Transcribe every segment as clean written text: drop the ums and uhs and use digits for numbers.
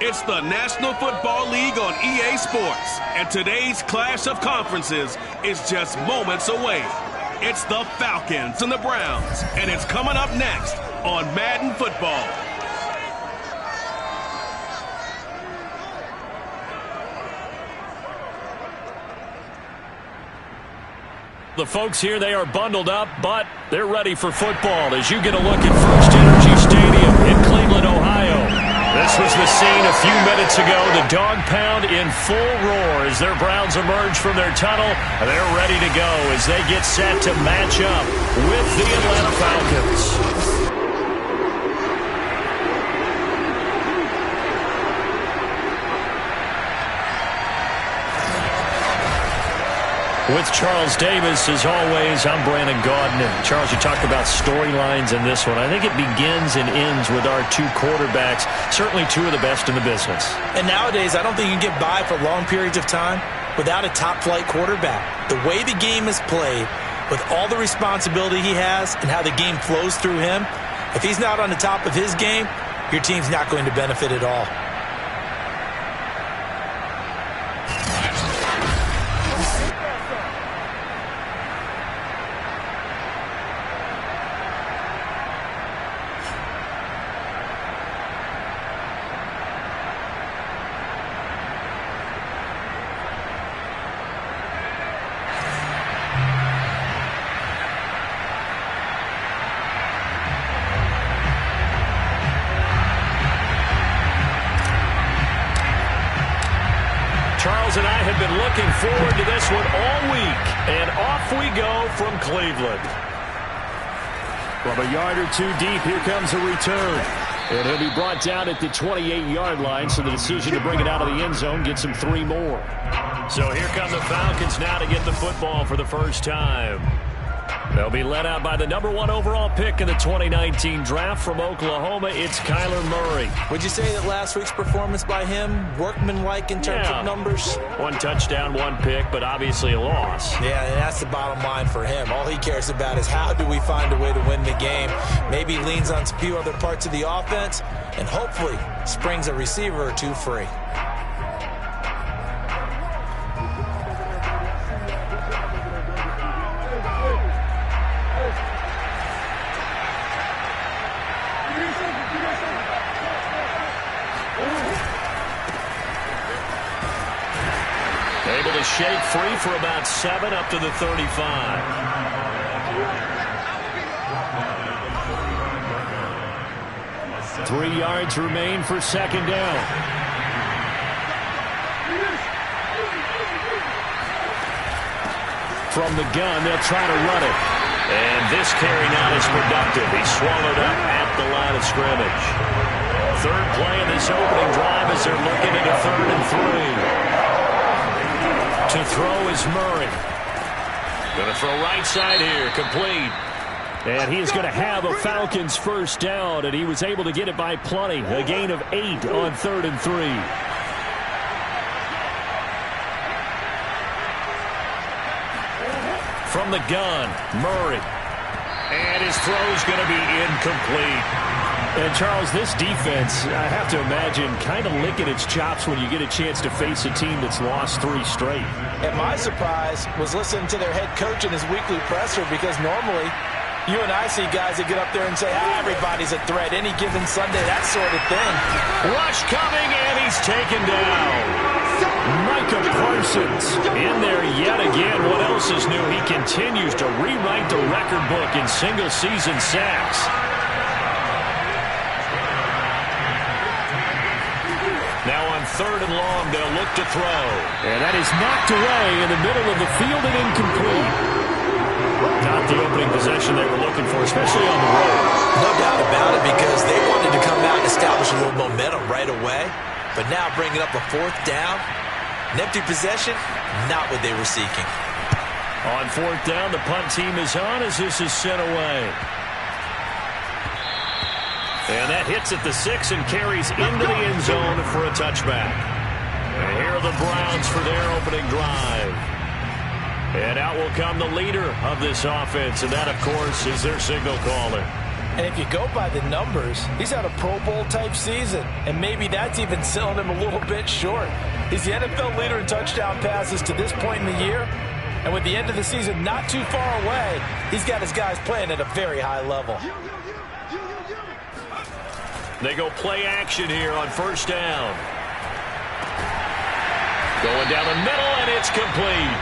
It's the National Football League on EA Sports, and today's clash of conferences is just moments away. It's the Falcons and the Browns, and it's coming up next on Madden Football. The folks here, they are bundled up, but they're ready for football as you get a look at First Energy Stadium in Cleveland, Ohio. This was the scene a few minutes ago. The Dawgpound in full roar as their Browns emerge from their tunnel. They're ready to go as they get set to match up with the Atlanta Falcons. With Charles Davis, as always, I'm Brandon Gaudin. Charles, you talked about storylines in this one. I think it begins and ends with our two quarterbacks, certainly two of the best in the business. And nowadays, I don't think you can get by for long periods of time without a top-flight quarterback. The way the game is played, with all the responsibility he has and how the game flows through him, if he's not on the top of his game, your team's not going to benefit at all. Charles and I have been looking forward to this one all week, and off we go from Cleveland. From a yard or two deep, here comes a return. And he'll be brought down at the 28-yard line, so the decision to bring it out of the end zone gets him 3 more. So here come the Falcons now to get the football for the first time. They'll be led out by the number 1 overall pick in the 2019 draft from Oklahoma. It's Kyler Murray. Would you say that last week's performance by him, workmanlike in terms of numbers? 1 touchdown, 1 pick, but obviously a loss. Yeah, and that's the bottom line for him. All he cares about is how do we find a way to win the game. Maybe leans on a few other parts of the offense, and hopefully springs a receiver or two free. Able to shake free for about 7 up to the 35. Three yards remain for second down. From the gun, they'll try to run it. And this carry not as productive. He's swallowed up at the line of scrimmage. Third play in this opening drive as they're looking at a 3rd and 3. To throw is Murray. Going to throw right side here, complete. And he is going to have a Falcons first down, and he was able to get it by plenty. A gain of 8 on 3rd and 3. From the gun, Murray. And his throw is going to be incomplete. And, Charles, this defense, I have to imagine, kind of licking its chops when you get a chance to face a team that's lost 3 straight. And my surprise was listening to their head coach in his weekly presser, because normally you and I see guys that get up there and say, everybody's a threat any given Sunday, that sort of thing. Rush coming, and he's taken down. Micah Parsons in there yet again. What else is new? He continues to rewrite the record book in single-season sacks. Now on 3rd and long, they'll look to throw. And that is knocked away in the middle of the field and incomplete. Not the opening possession they were looking for, especially on the road. No doubt about it, because they wanted to come out and establish a little momentum right away. But now bringing up a 4th down, an empty possession, not what they were seeking. On 4th down, the punt team is on as this is sent away. And that hits at the 6 and carries into the end zone for a touchback. And here are the Browns for their opening drive. And out will come the leader of this offense, and that, of course, is their signal caller. And if you go by the numbers, he's had a Pro Bowl type season, and maybe that's even selling him a little bit short. He's the NFL leader in touchdown passes to this point in the year, and with the end of the season not too far away, he's got his guys playing at a very high level. They go play action here on first down. Going down the middle, and it's complete.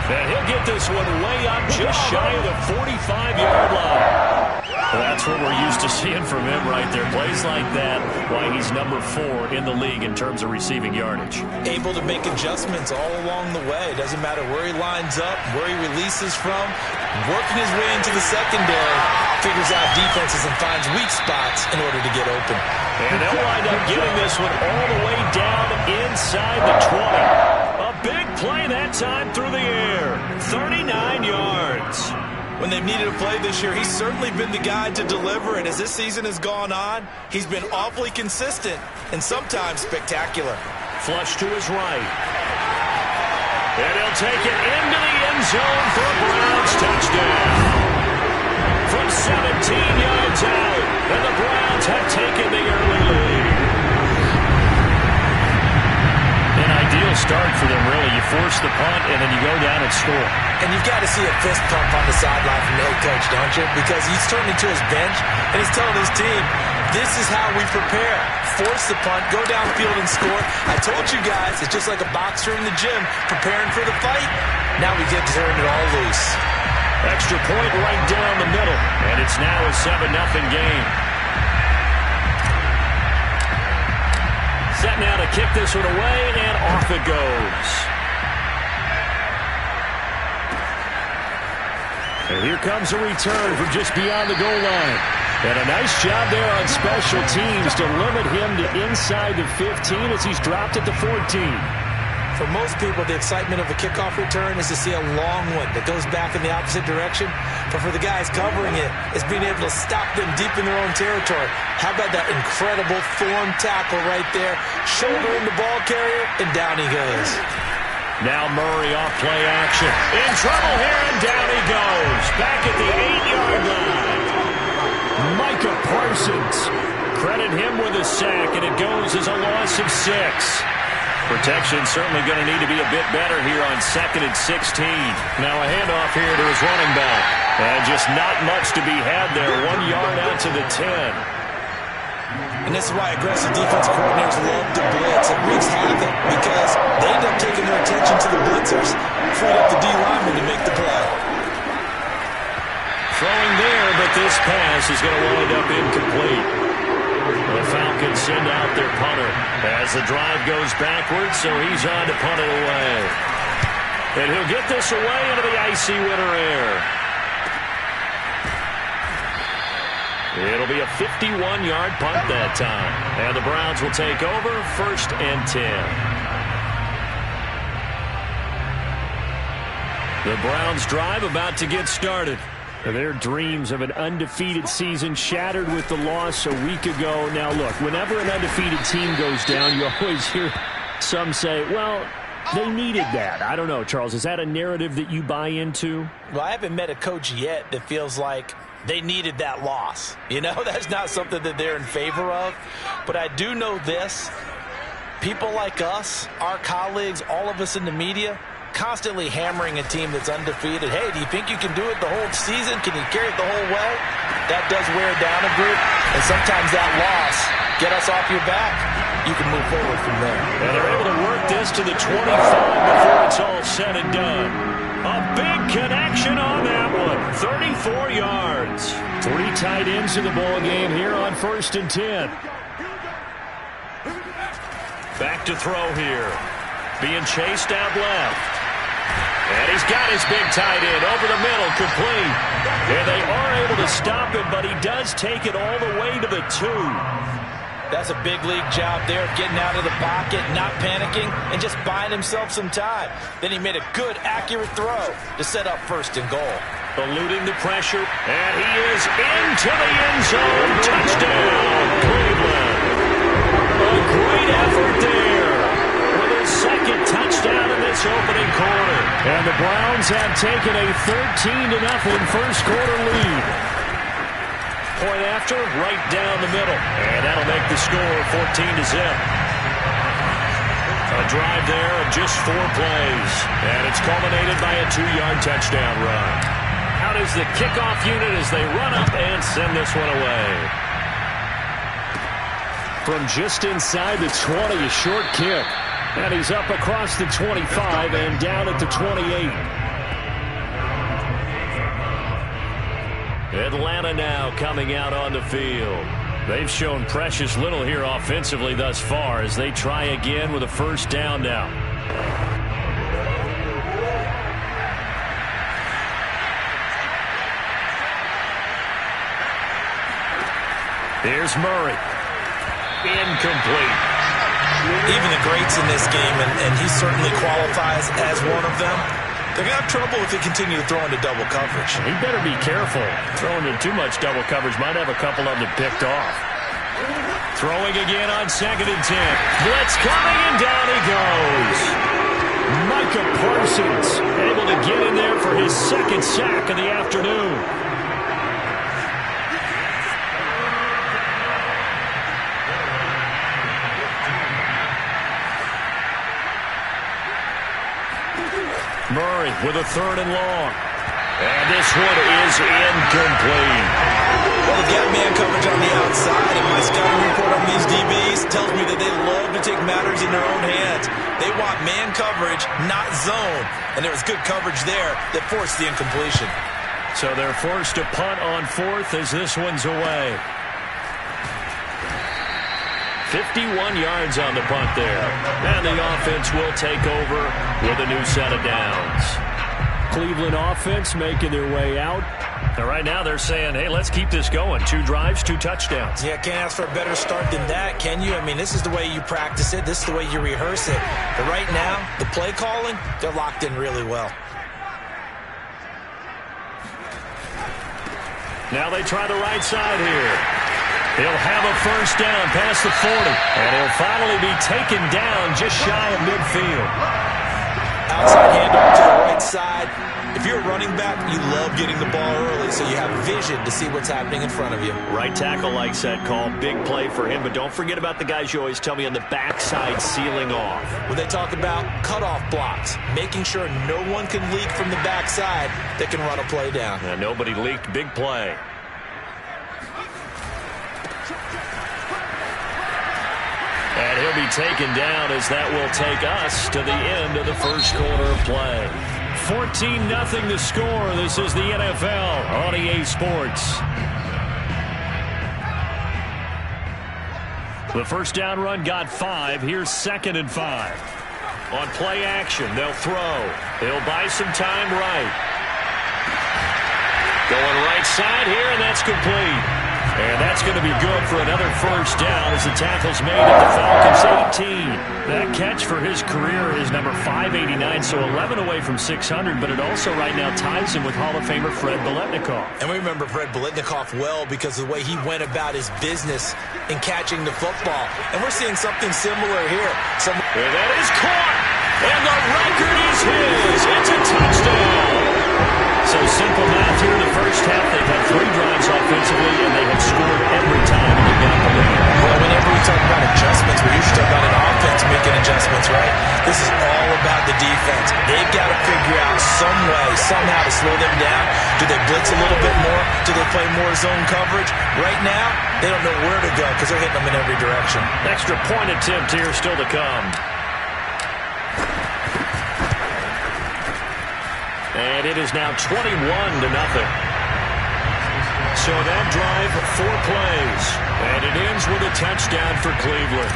And he'll get this one way up just shy of the 45-yard line. Well, that's what we're used to seeing from him right there. Plays like that, why he's number 4 in the league in terms of receiving yardage. Able to make adjustments all along the way. Doesn't matter where he lines up, where he releases from. Working his way into the secondary, figures out defenses and finds weak spots in order to get open. And they'll wind up getting this one all the way down inside the 20. A big play that time through the air. 39 yards. When they've needed a play this year, he's certainly been the guy to deliver. And as this season has gone on, he's been awfully consistent and sometimes spectacular. Flush to his right. And he'll take it into the end zone for a Browns touchdown. From 17 yards out, and the Browns have taken the early lead. An ideal start for them, really. You force the punt, and then you go down and score. And you've got to see a fist pump on the sideline from the head coach, don't you? Because he's turning to his bench, and he's telling his team, this is how we prepare. Force the punt, go downfield and score. I told you guys, it's just like a boxer in the gym preparing for the fight. Now we get to turn it all loose. Extra point right down the middle, and it's now a 7-0 game. Set now to kick this one away, and off it goes. And here comes a return from just beyond the goal line. And a nice job there on special teams to limit him to inside the 15 as he's dropped it to 14. For most people, the excitement of a kickoff return is to see a long one that goes back in the opposite direction. But for the guys covering it, it's being able to stop them deep in their own territory. How about that incredible form tackle right there? Shouldering the ball carrier, and down he goes. Now Murray off play action. In trouble here, and down he goes. Back at the 8-yard line. Micah Parsons. Credit him with a sack, and it goes as a loss of 6. Protection certainly going to need to be a bit better here on 2nd and 16. Now a handoff here to his running back. And just not much to be had there. 1 yard out to the 10. And this is why aggressive defensive coordinators love to blitz. It wreaks havoc because they end up taking their attention to the blitzers, freed up the D lineman to make the play. Throwing there, but this pass is going to wind up incomplete. The Falcons send out their punter as the drive goes backwards, so he's on to punt it away. And he'll get this away into the icy winter air. It'll be a 51-yard punt that time. And the Browns will take over 1st and 10. The Browns drive about to get started. Their dreams of an undefeated season shattered with the loss a week ago. Now, look, whenever an undefeated team goes down, you always hear some say, well, they needed that. I don't know, Charles. Is that a narrative that you buy into? Well, I haven't met a coach yet that feels like they needed that loss. You know, that's not something that they're in favor of. But I do know this. People like us, our colleagues, all of us in the media, constantly hammering a team that's undefeated. Hey, do you think you can do it the whole season? Can you carry it the whole way? That does wear down a group. And sometimes that loss, get us off your back, you can move forward from there. And they're able to work this to the 25 before it's all said and done. A big connection on that one. 34 yards. 3 tight ends in the ball game here on 1st and 10. Back to throw here. Being chased out left. And he's got his big tight end over the middle, complete. And they are able to stop him, but he does take it all the way to the 2. That's a big league job there of getting out of the pocket, not panicking, and just buying himself some time. Then he made a good, accurate throw to set up 1st and goal. Eluding the pressure, and he is into the end zone. Touchdown, Cleveland. A great effort there with his 2nd touchdown in this opening quarter. And the Browns have taken a 13-0 first quarter lead. point after, right down the middle. And that'll make the score 14-0. A drive there of just 4 plays. And it's culminated by a 2-yard touchdown run. Out is the kickoff unit as they run up and send this one away. From just inside the 20, a short kick. And he's up across the 25 and down at the 28. Atlanta now coming out on the field. They've shown precious little here offensively thus far as they try again with a first down now. Here's Murray. Incomplete. Even the greats in this game, and he certainly qualifies as one of them, they're going to have trouble if they continue to throw into double coverage. He better be careful. Throwing into too much double coverage might have a couple of them picked off. Throwing again on 2nd and 10. Blitz coming, and down he goes. Micah Parsons able to get in there for his 2nd sack of the afternoon. Murray with a 3rd and long. And this one is incomplete. Well, they've got man coverage on the outside, and my scouting report on these DBs tells me that they love to take matters in their own hands. They want man coverage, not zone. And there was good coverage there that forced the incompletion. So they're forced to punt on 4th as this one's away. 51 yards on the punt there. And the offense will take over with a new set of downs. Cleveland offense making their way out. And right now they're saying, hey, let's keep this going. 2 drives, 2 touchdowns. Yeah, can't ask for a better start than that, can you? I mean, this is the way you practice it. This is the way you rehearse it. But right now, the play calling, they're locked in really well. Now they try the right side here. He'll have a first down past the 40. And he'll finally be taken down just shy of midfield. Outside handoff to the right side. If you're a running back, you love getting the ball early, so you have vision to see what's happening in front of you. Right tackle likes that call. Big play for him, but don't forget about the guys you always tell me on the backside sealing off. When they talk about cutoff blocks, making sure no one can leak from the backside that can run a play down. Nobody leaked. Big play. And he'll be taken down as that will take us to the end of the first quarter of play. 14-0 the score. This is the NFL on EA Sports. The first down run got 5. Here's 2nd and 5. On play action, they'll throw. He'll buy some time right. Going right side here, and that's complete. And that's going to be good for another first down as the tackle's made at the Falcons' 18. That catch for his career is number 589, so 11 away from 600, but it also right now ties him with Hall of Famer Fred Biletnikoff. And we remember Fred Biletnikoff well because of the way he went about his business in catching the football. And we're seeing something similar here. And that is caught, and the record is his. It's a touchdown. So simple math here in the first half. They've had 3 drives offensively, and they have scored every time they got the lead. Well, whenever we talk about adjustments, we usually talk about an offense making adjustments, right? This is all about the defense. They've got to figure out some way, somehow to slow them down. Do they blitz a little bit more? Do they play more zone coverage? Right now, they don't know where to go because they're hitting them in every direction. Extra point attempt here still to come. And it is now 21-0. So that drive, 4 plays. And it ends with a touchdown for Cleveland.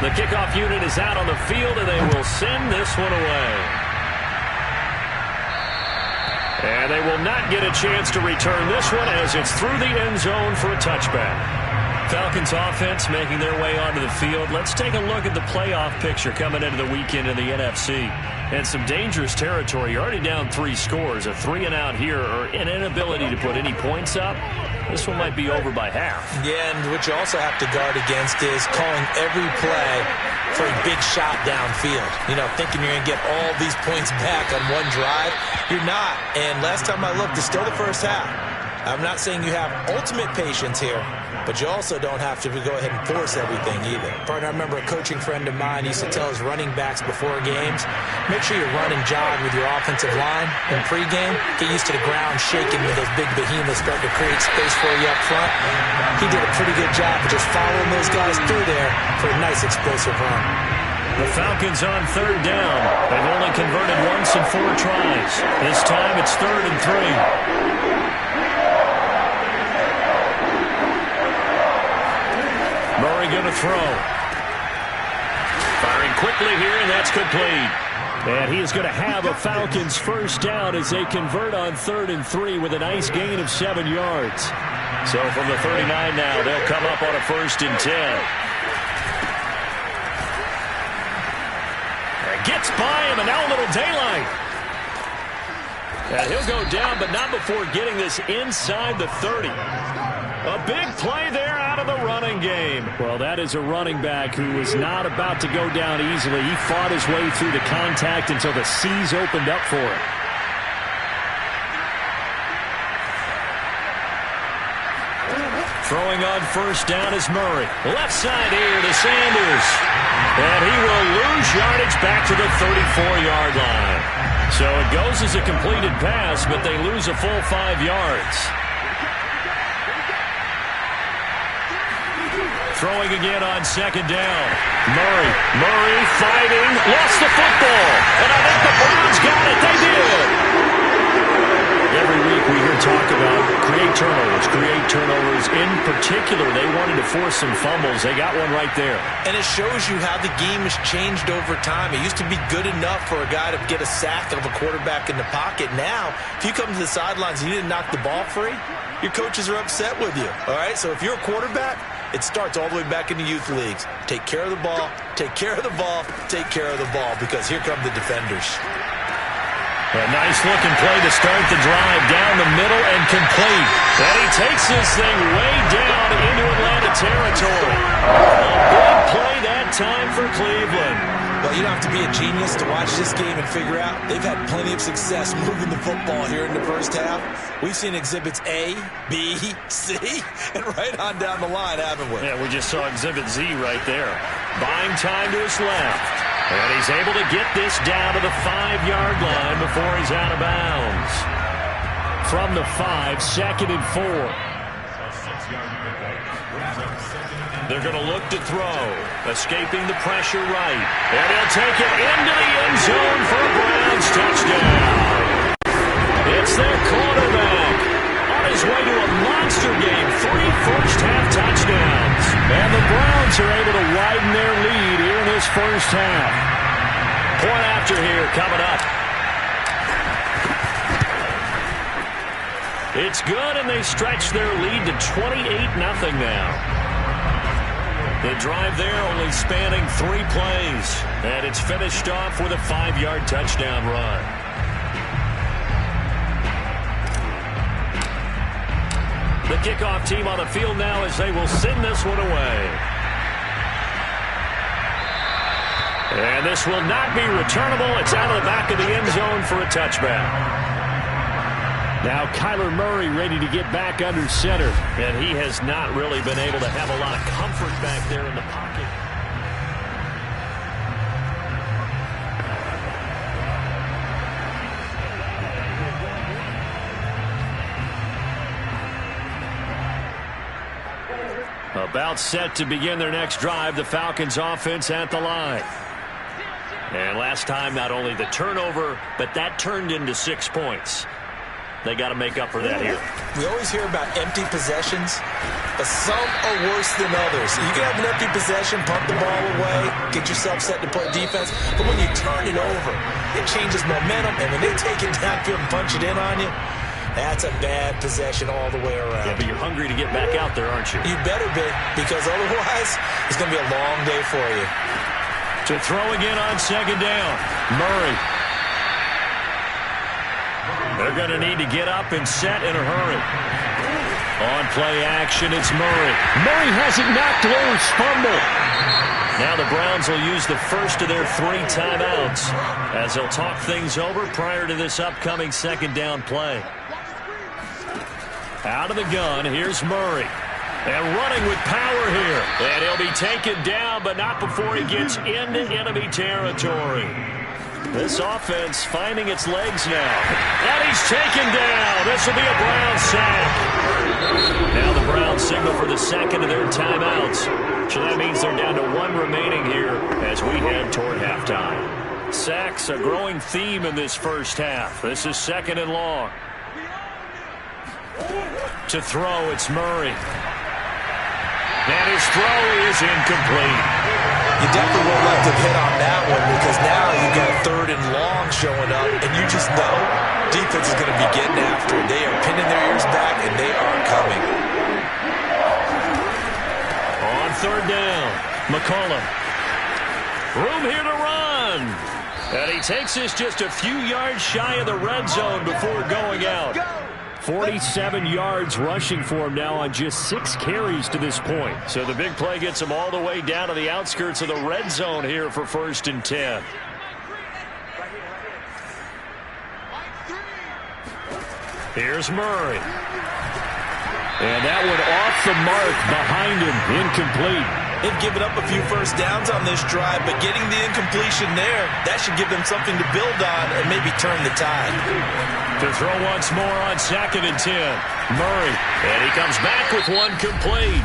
The kickoff unit is out on the field, and they will send this one away. And they will not get a chance to return this one as it's through the end zone for a touchback. Falcons offense making their way onto the field. Let's take a look at the playoff picture coming into the weekend in the NFC. And some dangerous territory. You're already down 3 scores. A 3-and-out here or an inability to put any points up. This one might be over by half. Yeah, and what you also have to guard against is calling every play for a big shot downfield. You know, thinking you're going to get all these points back on one drive. You're not. And last time I looked, it's still the first half. I'm not saying you have ultimate patience here, but you also don't have to go ahead and force everything either. Partner, I remember a coaching friend of mine used to tell his running backs before games, make sure you run and jog with your offensive line in pregame. Get used to the ground shaking when those big behemoths start to create space for you up front. He did a pretty good job of just following those guys through there for a nice explosive run. The Falcons on third down. They've only converted once in 4 tries. This time it's 3rd and 3. Murray going to throw. Firing quickly here, and that's complete. And he is going to have a Falcons first down as they convert on 3rd and 3 with a nice gain of 7 yards. So from the 39 now, they'll come up on a 1st and 10. Gets by him, and now a little daylight. And he'll go down, but not before getting this inside the 30. A big play there out of the running game. Well, that is a running back who was not about to go down easily. He fought his way through the contact until the seas opened up for him. Throwing on first down is Murray. Left side here to Sanders. And he will lose yardage back to the 34-yard line. So it goes as a completed pass, but they lose a full 5 yards. Throwing again on second down. Murray fighting. Lost the football. And I think the Browns got it. They did. Every week we hear talk about create turnovers. In particular, they wanted to force some fumbles. They got one right there. And it shows you how the game has changed over time. It used to be good enough for a guy to get a sack of a quarterback in the pocket. Now, if you come to the sidelines and you didn't knock the ball free, your coaches are upset with you. All right, so if you're a quarterback, it starts all the way back in the youth leagues. Take care of the ball, take care of the ball, take care of the ball, because here come the defenders. A nice-looking play to start the drive down the middle and complete. And he takes this thing way down into Atlanta territory. A big play that time for Cleveland. Well, you don't have to be a genius to watch this game and figure out they've had plenty of success moving the football here in the first half. We've seen exhibits A, B, C, and right on down the line, haven't we? Yeah, we just saw exhibit Z right there. Buying time to his left. And he's able to get this down to the 5-yard line before he's out of bounds. From the 5, 2nd and 4. They're going to look to throw. Escaping the pressure right. And he'll take it into the end zone for a Browns touchdown. It's their quarterback. On his way to a monster game. 3 first-half touchdowns. And the Browns are able to widen their lead here in this first half. Point after here coming up. It's good, and they stretch their lead to 28-0 now. The drive there only spanning 3 plays. And it's finished off with a 5-yard touchdown run. The kickoff team on the field now as they will send this one away. And this will not be returnable. It's out of the back of the end zone for a touchback. Now Kyler Murray ready to get back under center. And he has not really been able to have a lot of comfort back there in the pocket. About set to begin their next drive, the Falcons offense at the line. And last time, not only the turnover, but that turned into 6 points. They got to make up for that here. We always hear about empty possessions, but some are worse than others. You can have an empty possession, pump the ball away, get yourself set to play defense, but when you turn it over, it changes momentum, and when they take it downfield and punch it in on you, that's a bad possession all the way around. Yeah, but you're hungry to get back out there, aren't you? You better be, because otherwise it's going to be a long day for you. To throw again on second down, Murray. They're going to need to get up and set in a hurry. On play action, it's Murray. Murray has it knocked loose, fumble. Now the Browns will use the first of their 3 timeouts as they'll talk things over prior to this upcoming second down play. Out of the gun, here's Murray. And running with power here. And he'll be taken down, but not before he gets into enemy territory. This offense finding its legs now. And he's taken down. This will be a Brown sack. Now the Browns signal for the second of their timeouts. So that means they're down to one remaining here as we head toward halftime. Sacks, a growing theme in this first half. This is second and long. To throw, it's Murray. And his throw is incomplete. You definitely won't let them hit on that one because now you've got third and long showing up, and you just know defense is going to be getting after it. They are pinning their ears back, and they are coming. On third down, McCollum. Room here to run. And he takes this just a few yards shy of the red zone before going out. 47 yards rushing for him now on just 6 carries to this point. So the big play gets him all the way down to the outskirts of the red zone here for 1st and 10. Here's Murray. And that one off the mark behind him, incomplete. They've given up a few first downs on this drive, but getting the incompletion there, that should give them something to build on and maybe turn the tide. To throw once more on 2nd and 10. Murray, and he comes back with one complete.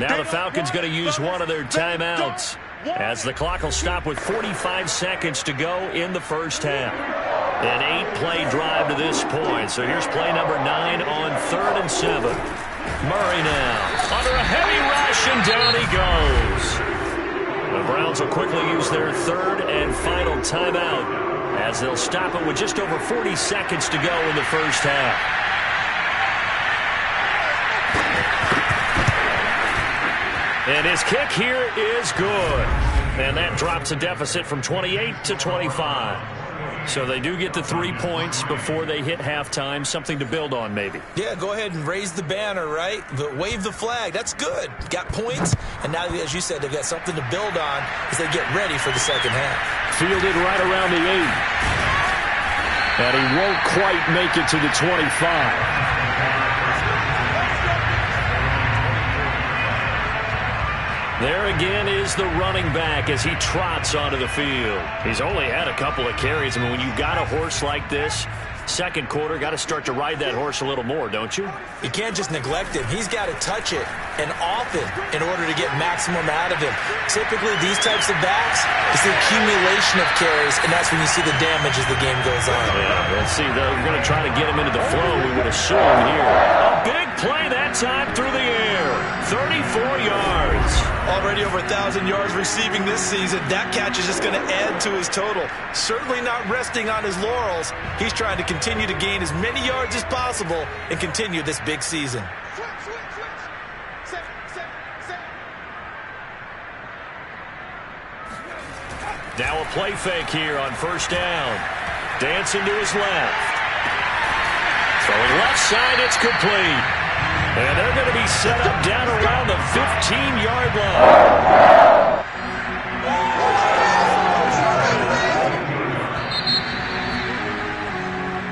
Now the Falcons going to use one of their timeouts as the clock will stop with 45 seconds to go in the first half. An 8-play drive to this point. So here's play number 9 on 3rd and 7. Murray now under a heavy rush, and down he goes. The Browns will quickly use their 3rd and final timeout as they'll stop it with just over 40 seconds to go in the first half. And his kick here is good. And that drops a deficit from 28 to 25. So they do get the 3 points before they hit halftime. Something to build on, maybe. Yeah, go ahead and raise the banner, right? Wave the flag. That's good. Got points. And now, as you said, they've got something to build on as they get ready for the second half. Fielded right around the 8. And he won't quite make it to the 25. There again is the running back as he trots onto the field. He's only had a couple of carries. I mean, when you've got a horse like this, second quarter, got to start to ride that horse a little more, don't you? You can't just neglect him. He's got to touch it, and often, in order to get maximum out of him. Typically, these types of backs, it's the accumulation of carries, and that's when you see the damage as the game goes on. Yeah, let's see. They're going to try to get him into the flow, we would assume here. A big play that time through the air. 34 yards. Already over 1,000 yards receiving this season. That catch is just going to add to his total. Certainly not resting on his laurels. He's trying to continue to gain as many yards as possible and continue this big season. Now a play fake here on first down. Dancing to his left. Throwing left side, it's complete. And they're going to be set up down around the 15-yard line.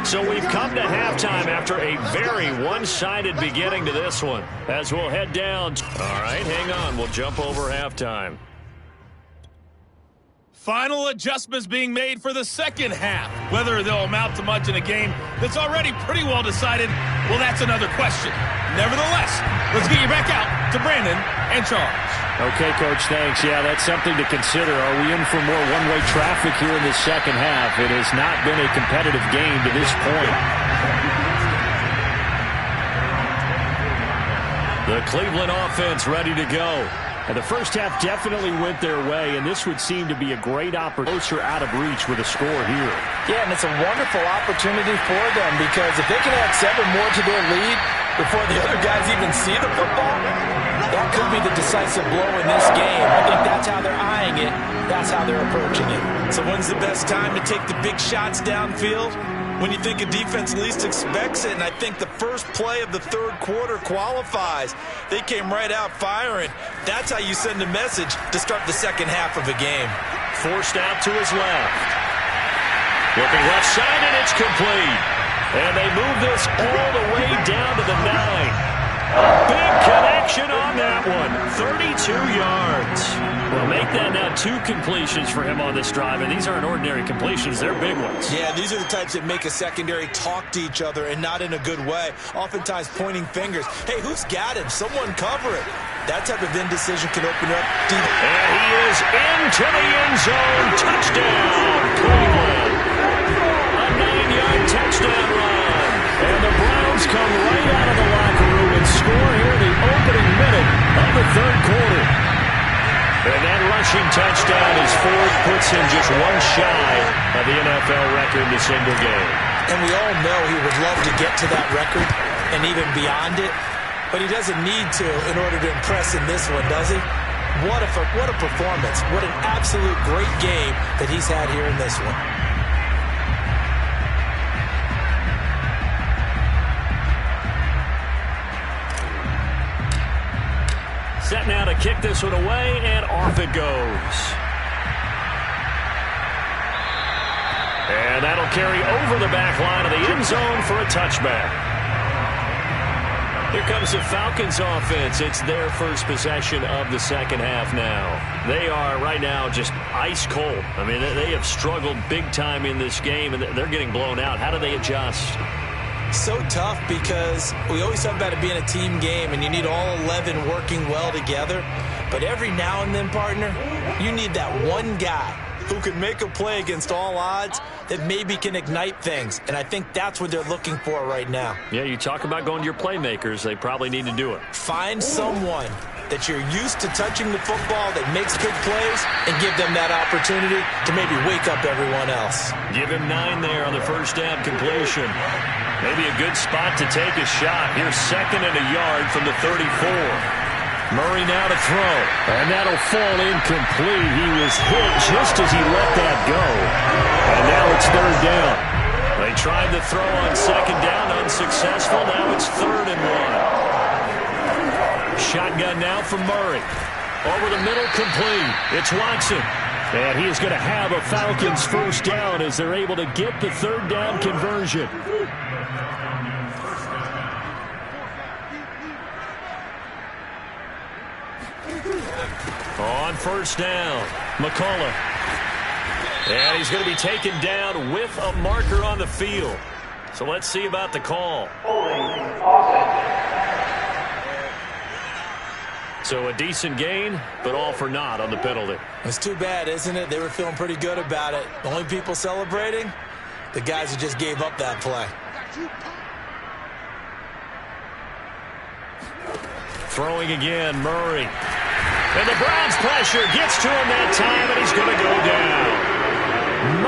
So we've come to halftime after a very one-sided beginning to this one. As we'll head down. All right, hang on. We'll jump over halftime. Final adjustments being made for the second half. Whether they'll amount to much in a game that's already pretty well decided, well, that's another question. Nevertheless, let's get you back out to Brandon and Charles. Okay, Coach, thanks. Yeah, that's something to consider. Are we in for more one-way traffic here in the second half? It has not been a competitive game to this point. The Cleveland offense ready to go. And the first half definitely went their way, and this would seem to be a great opportunity. Closer out of reach with a score here. Yeah, and it's a wonderful opportunity for them because if they can add 7 more to their lead before the other guys even see the football, that could be the decisive blow in this game. I think that's how they're eyeing it. That's how they're approaching it. So when's the best time to take the big shots downfield? When you think a defense least expects it, and I think the first play of the third quarter qualifies. They came right out firing. That's how you send a message to start the second half of a game. Forced out to his left. Looking left side, and it's complete. And they move this all the way down to the 9. A big connection on that one. 32 yards. Well, make that now 2 completions for him on this drive, and these aren't ordinary completions. They're big ones. Yeah, these are the types that make a secondary talk to each other and not in a good way. Oftentimes pointing fingers. Hey, who's got him? Someone cover it. That type of indecision can open up deep. And he is into the end zone. Touchdown, Cleveland. A 9-yard touchdown run. And the Browns come right out of the locker room and score here in the opening minute of the third quarter. And that rushing touchdown is fourth, puts him just one shy of the NFL record in a single game. And we all know he would love to get to that record and even beyond it, but he doesn't need to in order to impress in this one, does he? What a performance. What an absolute great game that he's had here in this one. Set now to kick this one away, and off it goes. And that'll carry over the back line of the end zone for a touchback. Here comes the Falcons offense. It's their first possession of the second half now. They are right now just ice cold. I mean, they have struggled big time in this game, and they're getting blown out. How do they adjust? So tough because we always talk about it being a team game and you need all 11 working well together. But every now and then, partner, you need that one guy who can make a play against all odds that maybe can ignite things. And I think that's what they're looking for right now. Yeah, you talk about going to your playmakers. They probably need to do it. Find someone that you're used to touching the football that makes big plays and give them that opportunity to maybe wake up everyone else. Give him 9 there on the first down completion. Maybe a good spot to take a shot. Here's 2nd and a yard from the 34. Murray now to throw. And that'll fall incomplete. He was hit just as he let that go. And now it's 3rd down. They tried to throw on 2nd down, unsuccessful. Now it's 3rd and 1. Shotgun now from Murray. Over the middle, complete. It's Watson. And he is going to have a Falcons first down as they're able to get the 3rd down conversion. On first down, McCullough. And he's going to be taken down with a marker on the field. So let's see about the call. So a decent gain, but all for naught on the penalty. It's too bad, isn't it? They were feeling pretty good about it. The only people celebrating, the guys who just gave up that play. Throwing again, Murray. And the Browns pressure gets to him that time, and he's going to go down.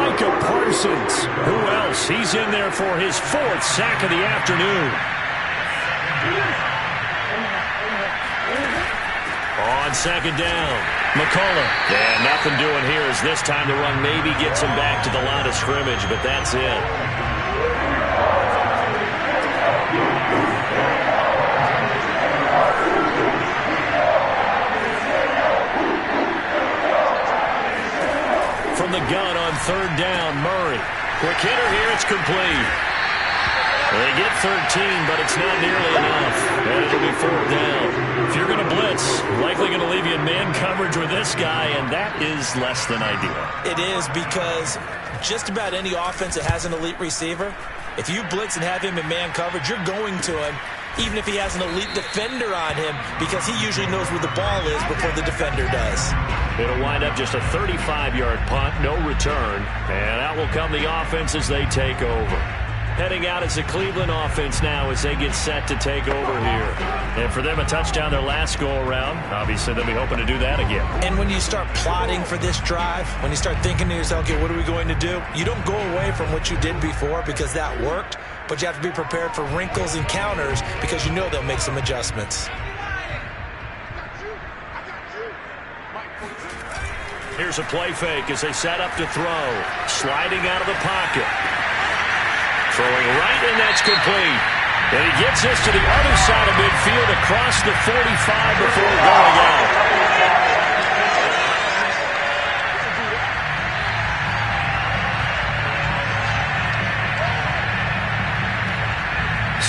Micah Parsons. Who else? He's in there for his 4th sack of the afternoon. On 2nd down, McCullough. And nothing doing here as this time the run maybe gets him back to the line of scrimmage, but that's it. From the gun on 3rd down, Murray. Quick hitter here, it's complete. They get 13, but it's not nearly enough. And it'll be 4th down. If you're going to blitz, likely going to leave you in man coverage with this guy, and that is less than ideal. It is, because just about any offense that has an elite receiver, if you blitz and have him in man coverage, you're going to him, even if he has an elite defender on him, because he usually knows where the ball is before the defender does. It'll wind up just a 35-yard punt, no return, and out will come the offense as they take over. Heading out as the Cleveland offense now as they get set to take over here. And for them, a touchdown their last go-around. Obviously, they'll be hoping to do that again. And when you start plotting for this drive, when you start thinking to yourself, okay, what are we going to do? You don't go away from what you did before because that worked, but you have to be prepared for wrinkles and counters because you know they'll make some adjustments. Here's a play fake as they set up to throw. Sliding out of the pocket. Throwing right, and that's complete. And he gets this to the other side of midfield across the 45 before going out.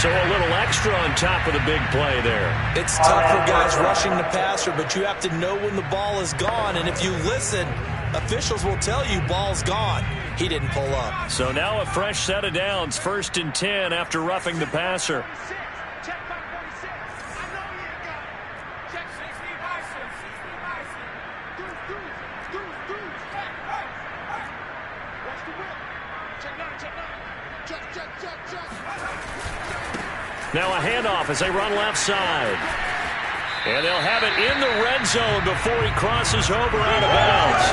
So a little extra on top of the big play there. It's tough for guys rushing the passer, but you have to know when the ball is gone. And if you listen, officials will tell you ball's gone. He didn't pull up. So now a fresh set of downs, 1st and 10 after roughing the passer. Now a handoff as they run left side. And they'll have it in the red zone before he crosses over out of bounds.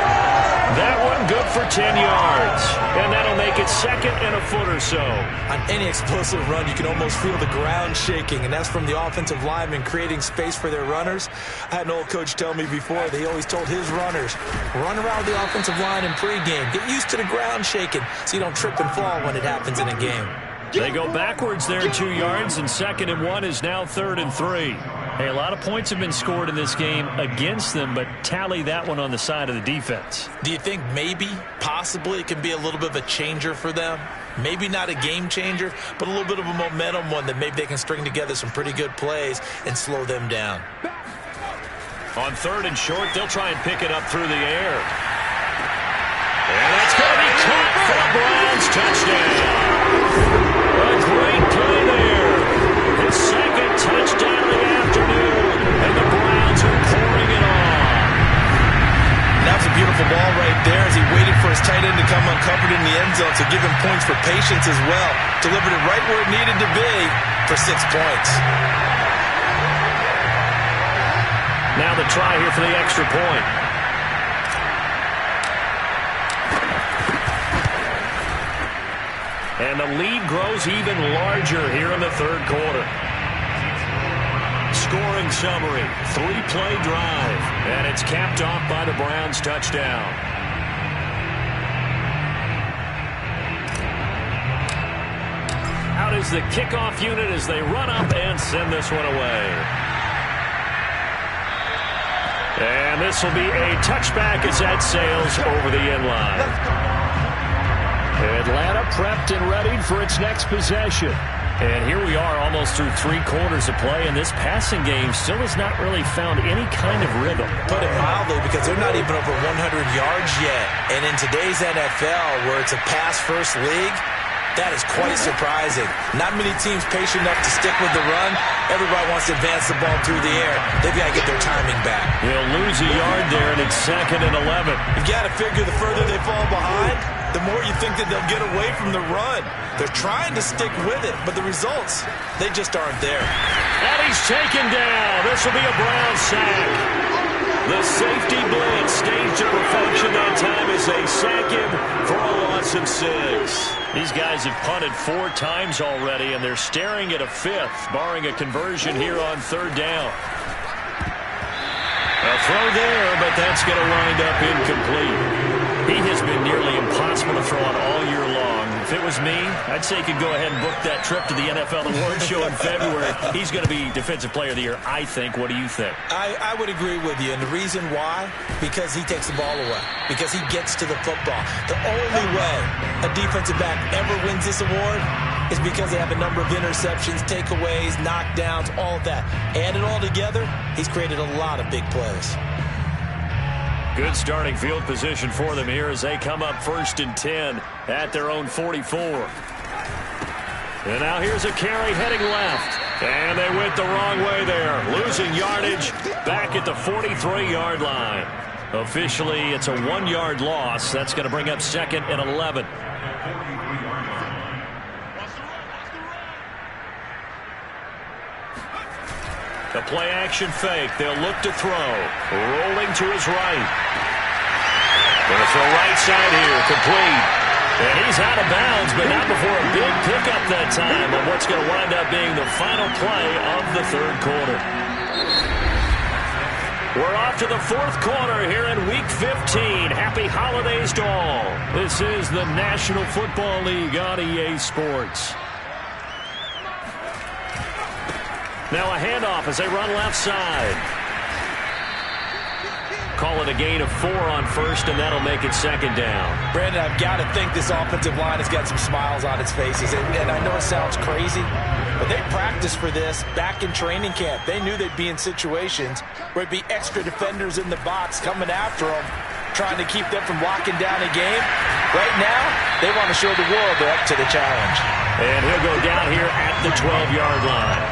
That one good for 10 yards. And that'll make it 2nd and a foot or so. On any explosive run, you can almost feel the ground shaking, and that's from the offensive linemen creating space for their runners. I had an old coach tell me before, they always told his runners, run around the offensive line in pregame. Get used to the ground shaking so you don't trip and fall when it happens in a game. They go backwards there 2 yards, and 2nd and 1 is now 3rd and 3. Hey, a lot of points have been scored in this game against them, but tally that one on the side of the defense. Do you think maybe, possibly, it can be a little bit of a changer for them? Maybe not a game changer, but a little bit of a momentum one that maybe they can string together some pretty good plays and slow them down. On 3rd and short, they'll try and pick it up through the air. And that's going to be caught for the Browns. Touchdown. A great play there. His 2nd touchdown of the afternoon. And the Browns are pouring it on. That was a beautiful ball right there as he waited for his tight end to come uncovered in the end zone, so give him points for patience as well. Delivered it right where it needed to be for 6 points. Now the try here for the extra point. And the lead grows even larger here in the 3rd quarter. Scoring summary, 3-play drive. And it's capped off by the Browns touchdown. Out is the kickoff unit as they run up and send this one away. And this will be a touchback as that sails over the end line. Atlanta prepped and ready for its next possession. And here we are almost through 3 quarters of play, and this passing game still has not really found any kind of rhythm. Put it mildly, because they're not even over 100 yards yet. And in today's NFL, where it's a pass-first league, that is quite surprising. Not many teams patient enough to stick with the run. Everybody wants to advance the ball through the air. They've got to get their timing back. They'll lose a yard there, and it's 2nd and 11. You've got to figure the further they fall behind, the more you think that they'll get away from the run. They're trying to stick with it, but the results, they just aren't there. And he's taken down. This will be a Brown sack. The safety blitz staged to perfection that time as they sack him for a loss of 6. These guys have punted 4 times already, and they're staring at a 5th, barring a conversion here on 3rd down. A throw there, but that's going to wind up incomplete. He has been nearly impossible to throw on all year long. If it was me, I'd say he could go ahead and book that trip to the NFL Awards show in February. He's going to be Defensive Player of the Year, I think. What do you think? I would agree with you, and the reason why, because he takes the ball away, because he gets to the football. The only way a defensive back ever wins this award is because they have a number of interceptions, takeaways, knockdowns, all of that. Add it all together, he's created a lot of big plays. Good starting field position for them here as they come up 1st and 10 at their own 44. And now here's a carry heading left. And they went the wrong way there. Losing yardage back at the 43-yard line. Officially, it's a 1-yard loss. That's going to bring up 2nd and 11. The play action fake. They'll look to throw. Rolling to his right. Going to throw right side here. Complete. And he's out of bounds, but not before a big pickup that time on what's going to wind up being the final play of the 3rd quarter. We're off to the 4th quarter here in Week 15. Happy holidays to all. This is the National Football League on EA Sports. Now a handoff as they run left side. call it a gain of 4 on first, and that'll make it second down. Brandon, I've got to think this offensive line has got some smiles on its faces. And I know it sounds crazy, but they practiced for this back in training camp. They knew they'd be in situations where it'd be extra defenders in the box coming after them, trying to keep them from locking down a game. Right now, they want to show the world they're up to the challenge. And he'll go down here at the 12-yard line.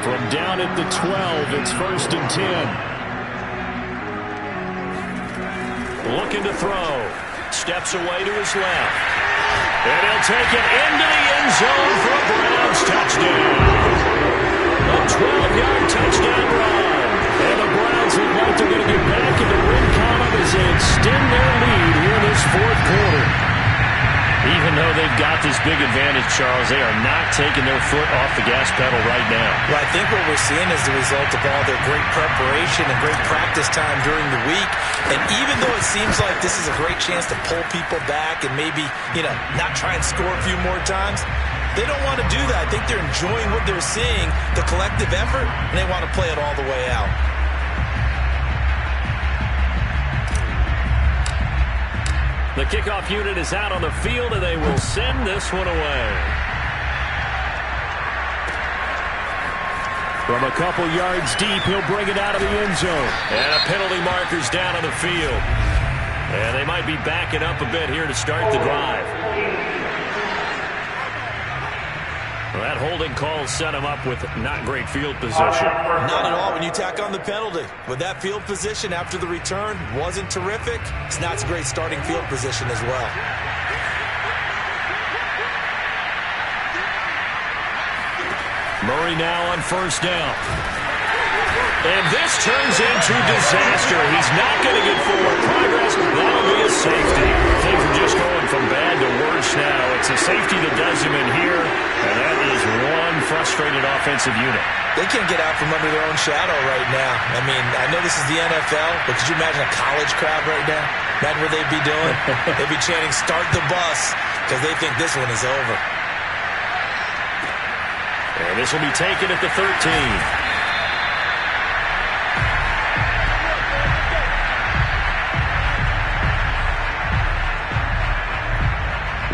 From down at the 12, it's 1st and 10. Looking to throw. Steps away to his left. And he'll take it into the end zone for a Browns touchdown. A 12-yard touchdown run. And the Browns look like they're going to get back in the win column as they extend their lead here in this 4th quarter. Even though they've got this big advantage, Charles, they are not taking their foot off the gas pedal right now. Well, I think what we're seeing is the result of all their great preparation and great practice time during the week. And even though it seems like this is a great chance to pull people back and maybe, not try and score a few more times, they don't want to do that. I think they're enjoying what they're seeing, the collective effort, and they want to play it all the way out. The kickoff unit is out on the field, and they will send this one away. From a couple yards deep, he'll bring it out of the end zone. And a penalty marker's down on the field. And they might be backing up a bit here to start the drive. Well, that holding call set him up with not great field position. Not at all when you tack on the penalty. With that field position after the return wasn't terrific, it's not a great starting field position as well. Murray now on 1st down. And this turns into disaster. He's not going to get forward progress. That'll be a safety. Things are just going from bad to worse now. It's a safety that does him in here, and that is one frustrated offensive unit. They can't get out from under their own shadow right now. I mean, I know this is the NFL, but could you imagine a college crowd right now? Imagine what they'd be doing. They'd be chanting, "Start the bus," because they think this one is over. And this will be taken at the 13.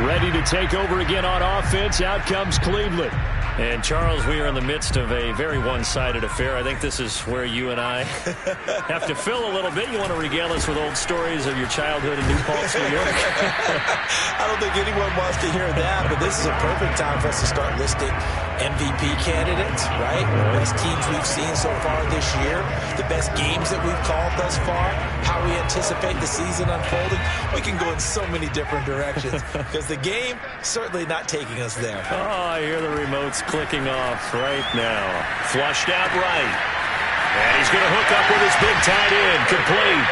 Ready to take over again on offense. Out comes Cleveland. And, Charles, we are in the midst of a very one-sided affair. I think this is where you and I have to fill a little bit. You want to regale us with old stories of your childhood in New Paltz, New York? I don't think anyone wants to hear that, but this is a perfect time for us to start listing MVP candidates, right? The best teams we've seen so far this year, the best games that we've called thus far, how we anticipate the season unfolding. We can go in so many different directions because the game certainly not taking us there. Oh, I hear the remotes clicking off right now. Flushed out right. And he's going to hook up with his big tight end. Complete.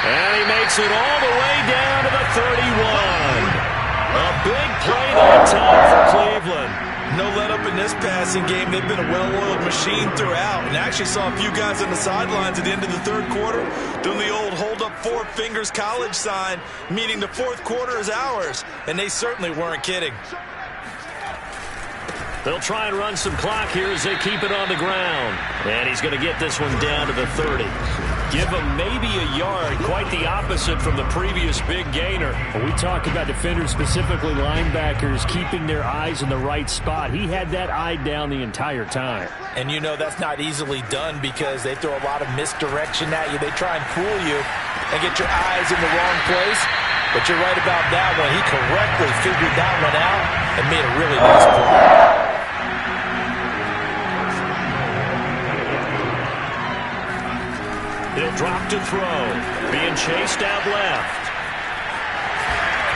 And he makes it all the way down to the 31. A big play that time for Cleveland. No let up in this passing game. They've been a well-oiled machine throughout. And actually saw a few guys on the sidelines at the end of the 3rd quarter doing the old hold up 4 fingers college sign, meaning the 4th quarter is ours. And they certainly weren't kidding. They'll try and run some clock here as they keep it on the ground. And he's going to get this one down to the 30. Give him maybe a yard, quite the opposite from the previous big gainer. When we talk about defenders, specifically linebackers, keeping their eyes in the right spot. He had that eye down the entire time. And you know that's not easily done because they throw a lot of misdirection at you. They try and fool you and get your eyes in the wrong place. But you're right about that one. He correctly figured that one out and made a really nice play. He'll drop to throw. Being chased out left.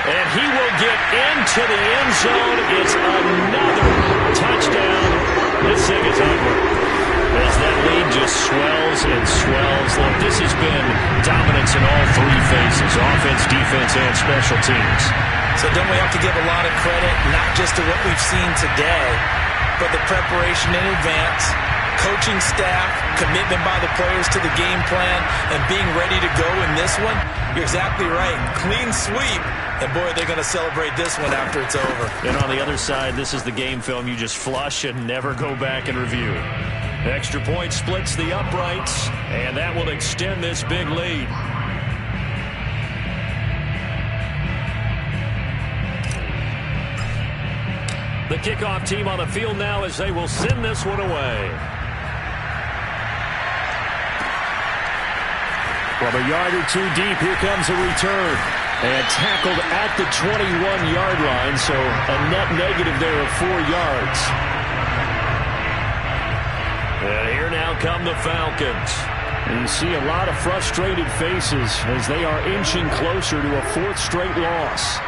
And he will get into the end zone. It's another touchdown. This thing is over. As that lead just swells and swells. Look, this has been dominance in all 3 phases. Offense, defense, and special teams. So don't we have to give a lot of credit, not just to what we've seen today, but the preparation in advance, coaching staff, commitment by the players to the game plan, and being ready to go in this one? You're exactly right. Clean sweep. And, boy, they're going to celebrate this one after it's over. And on the other side, this is the game film you just flush and never go back and review. Extra point splits the uprights, and that will extend this big lead. The kickoff team on the field now as they will send this one away. From a yard or two deep, here comes a return. And tackled at the 21-yard line, so a net negative there of 4 yards. And here now come the Falcons. And you see a lot of frustrated faces as they are inching closer to a 4th straight loss.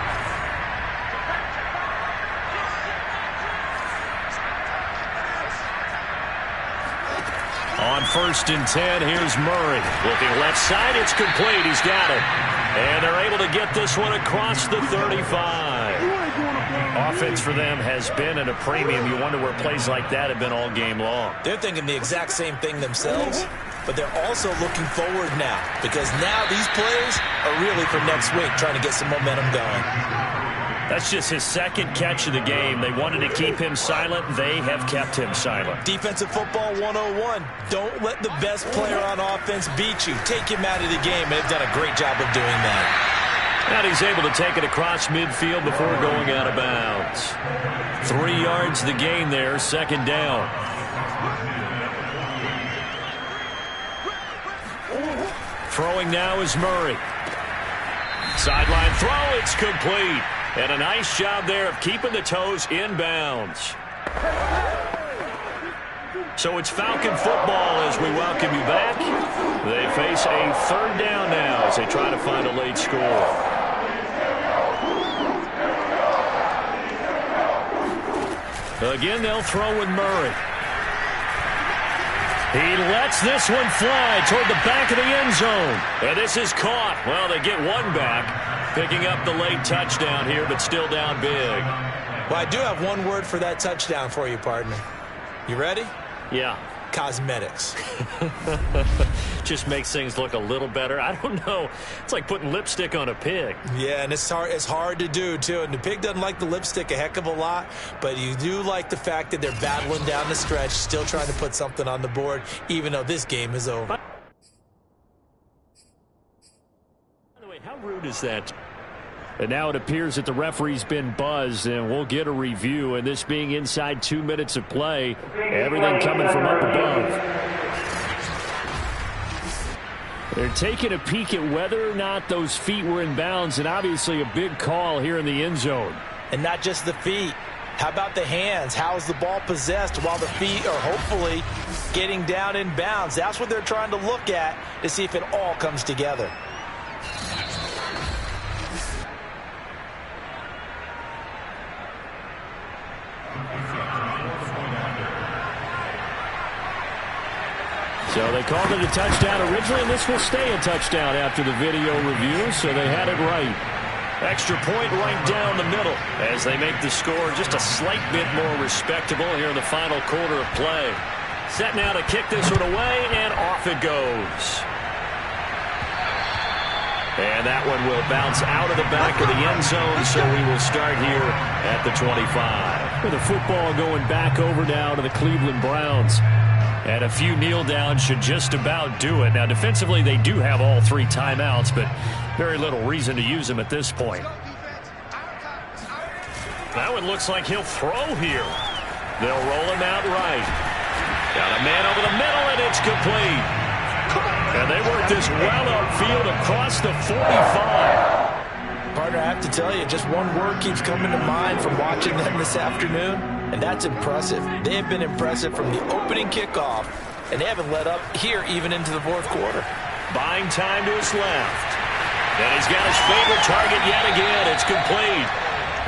On 1st and 10, here's Murray. Looking left side, it's complete. He's got it. And they're able to get this one across the 35. Offense for them has been at a premium. You wonder where plays like that have been all game long. They're thinking the exact same thing themselves, but they're also looking forward now because now these plays are really for next week, trying to get some momentum going. That's just his 2nd catch of the game. They wanted to keep him silent. They have kept him silent. Defensive football 101. Don't let the best player on offense beat you. Take him out of the game, and they've done a great job of doing that. And he's able to take it across midfield before going out of bounds. 3 yards the gain there, 2nd down. Throwing now is Murray. Sideline throw, it's complete. And a nice job there of keeping the toes in bounds. So it's Falcon football as we welcome you back. They face a 3rd down now as they try to find a late score. Again, they'll throw with Murray. He lets this one fly toward the back of the end zone. And this is caught. Well, they get one back. Picking up the late touchdown here, but still down big. Well, I do have one word for that touchdown for you, partner. You ready? Yeah. Cosmetics. Just makes things look a little better. I don't know. It's like putting lipstick on a pig. Yeah, and it's hard to do, too. And the pig doesn't like the lipstick a heck of a lot, but you do like the fact that they're battling down the stretch, still trying to put something on the board, even though this game is over. How rude is that? And now it appears that the referee's been buzzed, and we'll get a review. And this being inside 2 minutes of play, everything coming from up above. They're taking a peek at whether or not those feet were in bounds, and obviously a big call here in the end zone. And not just the feet. How about the hands? How is the ball possessed while the feet are hopefully getting down in bounds? That's what they're trying to look at to see if it all comes together. So they called it a touchdown originally, and this will stay a touchdown after the video review, so they had it right. Extra point right down the middle as they make the score just a slight bit more respectable here in the final quarter of play. Set now to kick this one away, and off it goes. And that one will bounce out of the back of the end zone, so we will start here at the 25. With the football going back over now to the Cleveland Browns. And a few kneel downs should just about do it. Now, defensively, they do have all 3 timeouts, but very little reason to use them at this point. That one looks like he'll throw here. They'll roll him out right. Got a man over the middle, and it's complete. And they work this well upfield across the 45. Partner, I have to tell you, just one word keeps coming to mind from watching them this afternoon, and that's impressive. They have been impressive from the opening kickoff, and they haven't let up here even into the 4th quarter. Buying time to his left. And he's got his favorite target yet again. It's complete.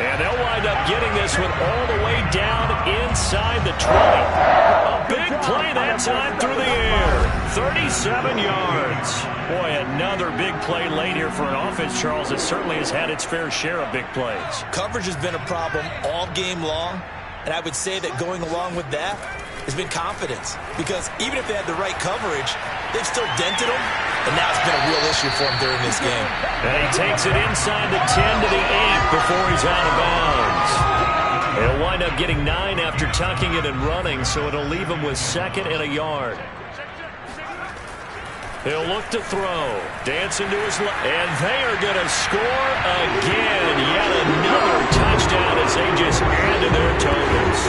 And they'll wind up getting this one all the way down inside the 20. A big play that time through the air. 37 yards. Boy, another big play late here for an offense, Charles, that certainly has had its fair share of big plays. Coverage has been a problem all game long, and I would say that going along with that has been confidence. Because even if they had the right coverage, they've still dented them, and now it's been a real issue for them during this game. And he takes it inside the 10 to the 8 before he's out of bounds. He'll wind up getting 9 after tucking it and running, so it'll leave him with 2nd and a yard. He'll look to throw. Dancing to his left. And they are going to score again. Yet another touchdown as they just add to their totals.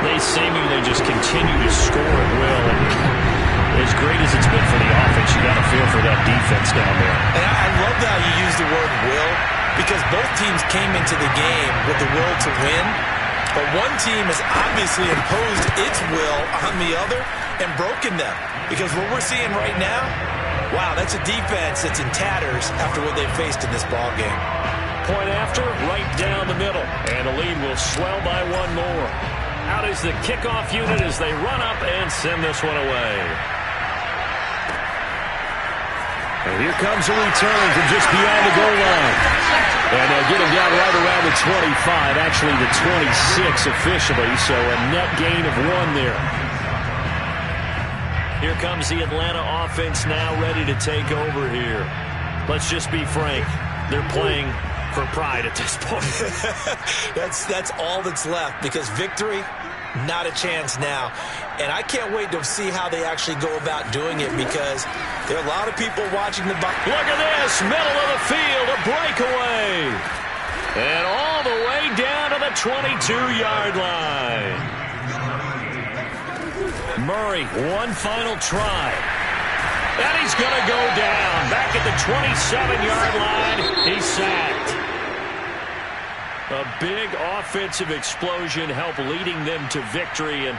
They seemingly just continue to score at will. And as great as it's been for the offense, you got to feel for that defense down there. And I love how you use the word will, because both teams came into the game with the will to win. But one team has obviously imposed its will on the other and broken them. Because what we're seeing right now, wow, that's a defense that's in tatters after what they've faced in this ball game. Point after, right down the middle. And the lead will swell by 1 more. Out is the kickoff unit as they run up and send this one away. And here comes a return from just beyond the goal line. And they'll get him down right around the 25, actually the 26 officially, so a net gain of 1 there. Here comes the Atlanta offense now ready to take over here. Let's just be frank. They're playing for pride at this point. That's all that's left, because victory, not a chance now. And I can't wait to see how they actually go about doing it, because there are a lot of people watching the box. Look at this, middle of the field, a breakaway. And all the way down to the 22-yard line. Murray, one final try. And he's going to go down. Back at the 27-yard line, he's sacked. A big offensive explosion helped leading them to victory. And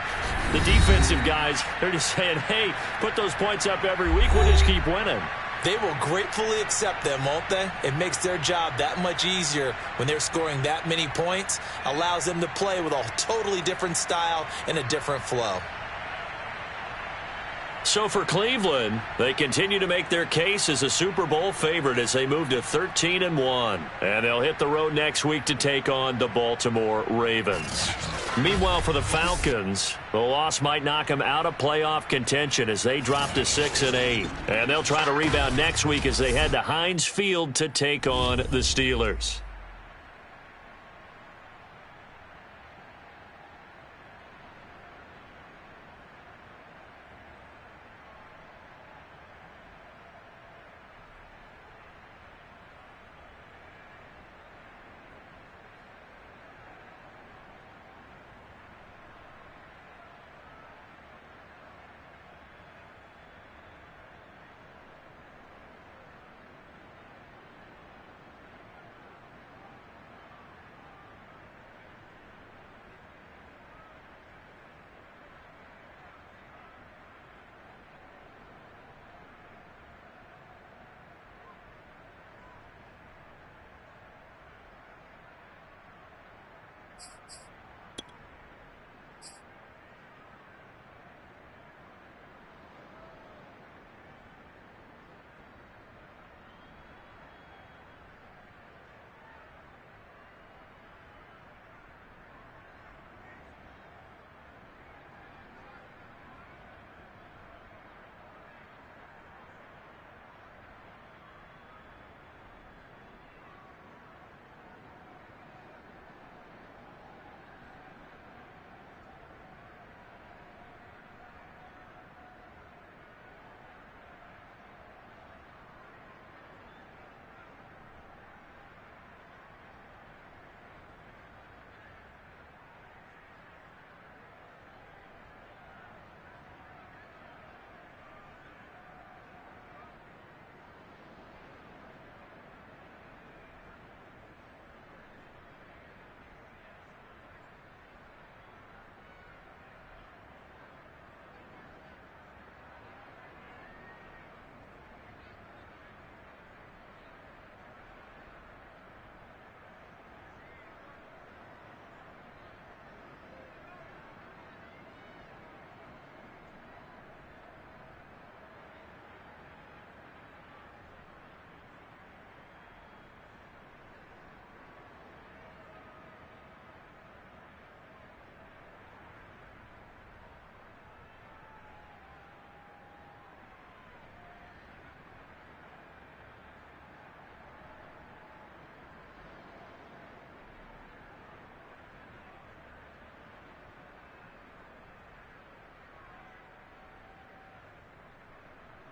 the defensive guys, they're just saying, hey, put those points up every week. We'll just keep winning. They will gratefully accept them, won't they? It makes their job that much easier when they're scoring that many points. Allows them to play with a totally different style and a different flow. So for Cleveland, they continue to make their case as a Super Bowl favorite as they move to 13-1. And they'll hit the road next week to take on the Baltimore Ravens. Meanwhile, for the Falcons, the loss might knock them out of playoff contention as they drop to 6-8. And they'll try to rebound next week as they head to Heinz Field to take on the Steelers.